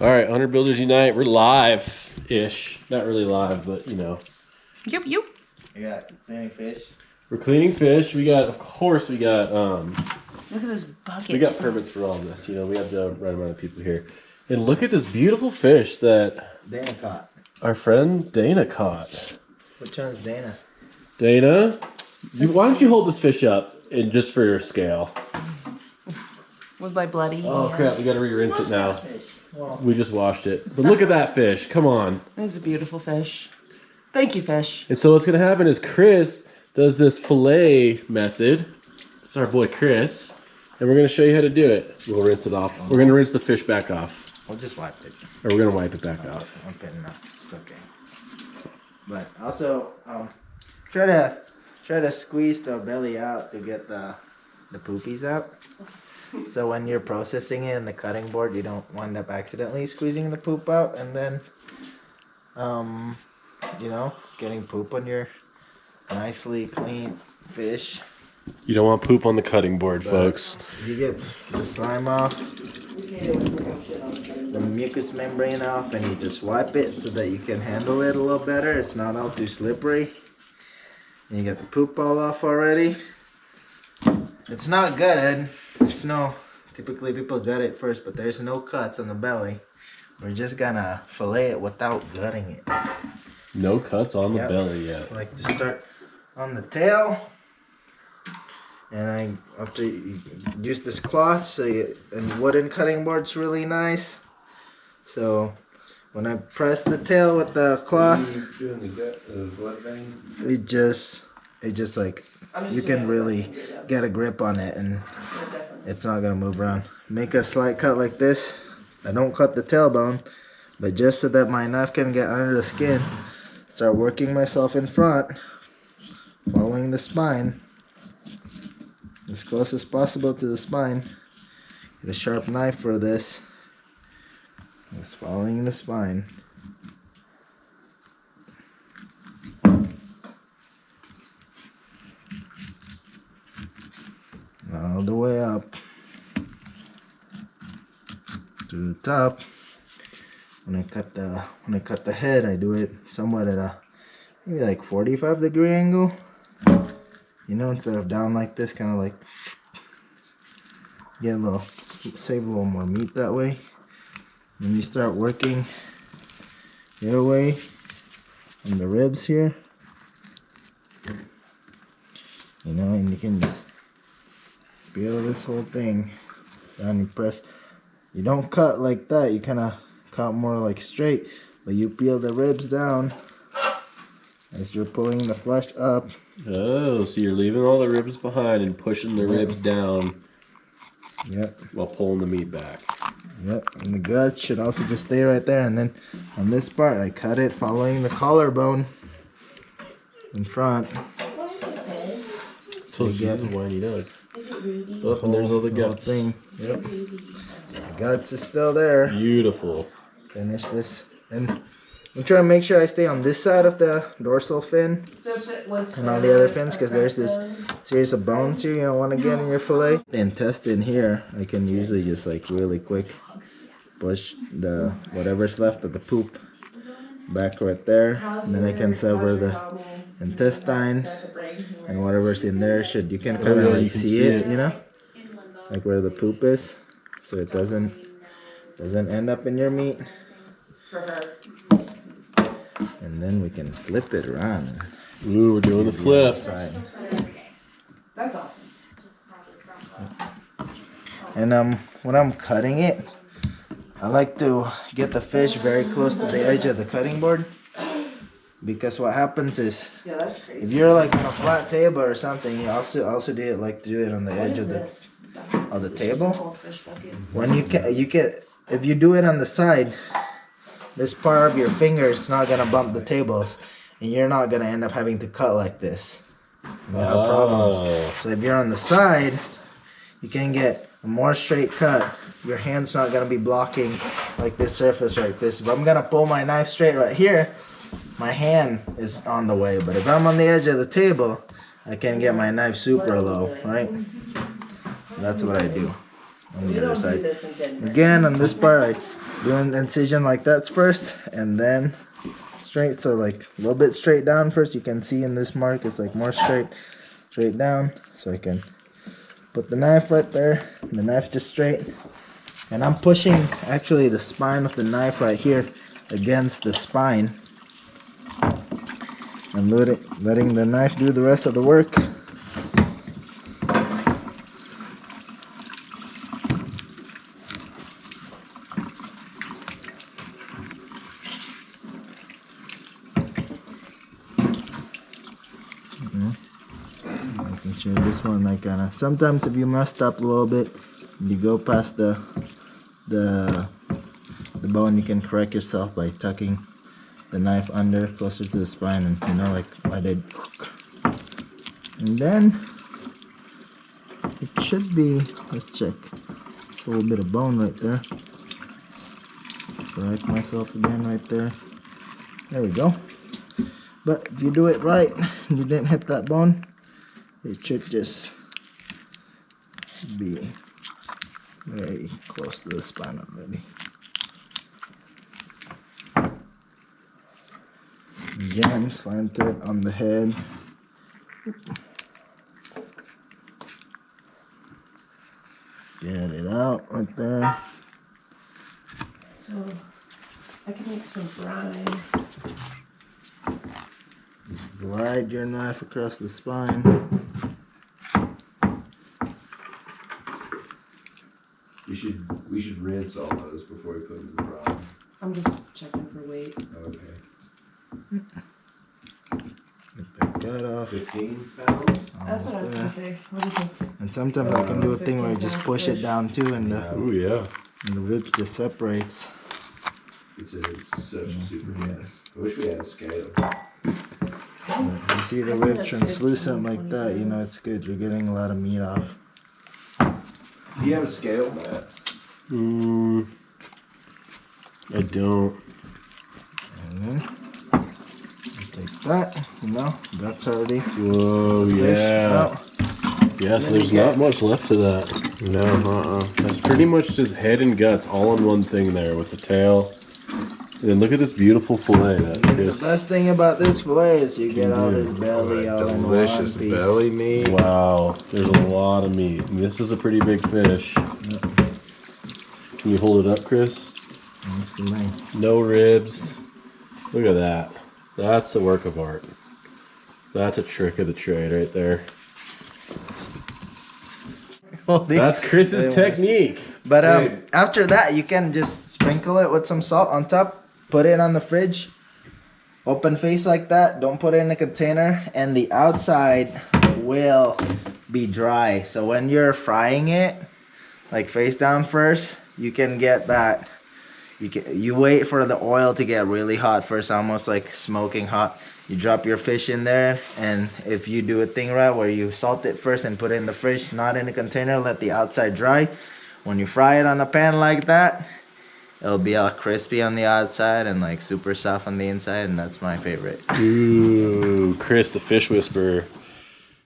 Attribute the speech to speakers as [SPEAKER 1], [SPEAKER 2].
[SPEAKER 1] All right, Hunter Builders Unite. We're live-ish. Not really live, but you know.
[SPEAKER 2] Yup.
[SPEAKER 3] You got cleaning fish.
[SPEAKER 1] We're cleaning fish. We got, of course,
[SPEAKER 2] Look at this bucket.
[SPEAKER 1] we got permits for all this. You know, we have the right amount of people here. And look at this beautiful fish that
[SPEAKER 3] Dana caught.
[SPEAKER 1] our friend Dana caught.
[SPEAKER 3] Which one's Dana?
[SPEAKER 1] Dana, why don't you hold this fish up and just for your scale?
[SPEAKER 2] With my bloody
[SPEAKER 1] Oh
[SPEAKER 2] hand.
[SPEAKER 1] crap, we gotta re-rinse it now.
[SPEAKER 3] Well,
[SPEAKER 1] We just washed it. But look at that fish. Come on.
[SPEAKER 2] This is a beautiful fish. Thank you, fish.
[SPEAKER 1] And so what's gonna happen is Chris does this fillet method. It's our boy Chris. And we're gonna show you how to do it. We'll rinse it off. We're gonna rinse the fish back off.
[SPEAKER 3] we'll just wipe it.
[SPEAKER 1] Or we're gonna wipe it back off.
[SPEAKER 3] I'm putting it up. It's okay. But also, try to squeeze the belly out to get the poopies out. So when you're processing it in the cutting board, you don't wind up accidentally squeezing the poop out and then, you know, getting poop on your nicely clean fish.
[SPEAKER 1] You don't want poop on the cutting board,
[SPEAKER 3] But
[SPEAKER 1] folks.
[SPEAKER 3] You get the slime off, the mucous membrane off, and you just wipe it so that you can handle it a little better. It's not all too slippery. And you get the poop all off already. It's not gutted. There's no, typically people gut it first, but there's no cuts on the belly. We're just gonna fillet it without gutting it.
[SPEAKER 1] No cuts on the
[SPEAKER 3] Yep.
[SPEAKER 1] belly yet.
[SPEAKER 3] I like to start on the tail. And after you use this cloth, and wooden cutting board's really nice. So when I press the tail with the cloth, it just like you can really get a grip on it, and it's not gonna move around. Make a slight cut like this. I don't cut the tailbone, but just so that my knife can get under the skin. Start working myself in front, following the spine. As close as possible to the spine. Get a sharp knife for this. Just following the spine. All the way up to the top. When I cut the head, I do it somewhat at a maybe like 45-degree angle. You know, instead of down like this, kind of like get a little, save a little more meat that way. Then you start working your way on the ribs here. You know, and you can just peel this whole thing down. You press. You don't cut like that. You kind of cut more like straight, but you peel the ribs down as you're pulling the flesh up.
[SPEAKER 1] Oh, so you're leaving all the ribs behind and pushing the ribs down.
[SPEAKER 3] Yep.
[SPEAKER 1] While pulling the meat back.
[SPEAKER 3] Yep. And the guts should also just stay right there. And then on this part, I cut it following the collarbone in front.
[SPEAKER 1] So you get a whiny dog. Oh, and there's all the guts.
[SPEAKER 3] Thing. Yep. The guts is still there.
[SPEAKER 1] Beautiful.
[SPEAKER 3] Finish this. And I'm trying to make sure I stay on this side of the dorsal fin and all the other fins, because there's this series of bones here you don't want to get in your fillet. The intestine here, I can usually just like really quick push the whatever's left of the poop back right there, and then I can sever the intestine and whatever's in there. You can kind of like see it, you know, like where the poop is, so it doesn't end up in your meat. And then we can flip it around.
[SPEAKER 1] Ooh, we're doing the flip.
[SPEAKER 2] That's awesome.
[SPEAKER 3] And when I'm cutting it, I like to get the fish very close to the edge of the cutting board, because what happens is, if you're like on a flat table or something, you also do it like to do it on the edge of the table. When you get if you do it on the side, this part of your finger is not gonna bump the tables, and you're not gonna end up having to cut like this. You have problems. So if you're on the side, you can get a more straight cut. Your hand's not gonna be blocking like this surface right this. If I'm gonna pull my knife straight right here, my hand is on the way. But if I'm on the edge of the table, I can get my knife super low, right? That's what I do on the other side. Again, on this part, do an incision like that first, and then straight. So like a little bit straight down first. You can see in this mark it's like more straight down. So I can put the knife right there. The knife just straight, and I'm pushing actually the spine of the knife right here against the spine, and letting the knife do the rest of the work. Making sure this one like kinda, sometimes if you messed up a little bit, you go past the bone, you can correct yourself by tucking the knife under closer to the spine, and you know, like I did. And then it should be, let's check, it's a little bit of bone right there. Correct myself again right there. There we go. But if you do it right and you didn't hit that bone, it should just be very close to the spine already. Again, slanted on the head. Get it out right there.
[SPEAKER 2] So I can make some brines.
[SPEAKER 3] Just glide your knife across the spine.
[SPEAKER 1] We should rinse all those before we put them in the brine.
[SPEAKER 2] I'm just checking for weight.
[SPEAKER 1] Okay.
[SPEAKER 3] Get that gut off.
[SPEAKER 1] 15 pounds?
[SPEAKER 2] That's what I was gonna say. What do you think?
[SPEAKER 3] And sometimes you can do a thing where you just push it down too, and
[SPEAKER 1] Oh yeah.
[SPEAKER 3] the ribs just separates.
[SPEAKER 1] It's such a super mess. I wish we had a scale.
[SPEAKER 3] You see the
[SPEAKER 2] I'd say
[SPEAKER 3] rib
[SPEAKER 2] that's
[SPEAKER 3] translucent
[SPEAKER 2] 15,
[SPEAKER 3] like that, you know it's good. You're getting a lot of meat off.
[SPEAKER 1] Do you have a scale, Matt? I don't.
[SPEAKER 3] And then you take that, you know, that's already
[SPEAKER 1] Whoa,
[SPEAKER 3] fish
[SPEAKER 1] yeah.
[SPEAKER 3] out.
[SPEAKER 1] Yes,
[SPEAKER 3] Then
[SPEAKER 1] there's
[SPEAKER 3] you
[SPEAKER 1] not
[SPEAKER 3] get-
[SPEAKER 1] much left to that. No, That's pretty much just head and guts all in one thing there with the tail. And then look at this beautiful fillet that
[SPEAKER 3] And the
[SPEAKER 1] Chris.
[SPEAKER 3] best thing about this fillet is you get all
[SPEAKER 1] do.
[SPEAKER 3] this belly all in one
[SPEAKER 4] Delicious
[SPEAKER 3] piece.
[SPEAKER 4] belly meat.
[SPEAKER 1] Wow, there's a lot of meat. And this is a pretty big fish. Can you hold it up, Chris?
[SPEAKER 3] That's the thing.
[SPEAKER 1] No ribs. Look at that. That's a work of art. That's a trick of the trade right there. That's Chris's technique.
[SPEAKER 3] But
[SPEAKER 1] Dude.
[SPEAKER 3] after that, you can just sprinkle it with some salt on top, put it on the fridge, open face like that. Don't put it in a container, and the outside will be dry. So when you're frying it, like face down first, you can get that. You wait for the oil to get really hot first, almost like smoking hot. You drop your fish in there, and if you do a thing right where you salt it first and put it in the fridge, not in a container, let the outside dry. When you fry it on a pan like that, it'll be all crispy on the outside and like super soft on the inside, and that's my favorite.
[SPEAKER 1] Ooh, Chris the fish whisperer.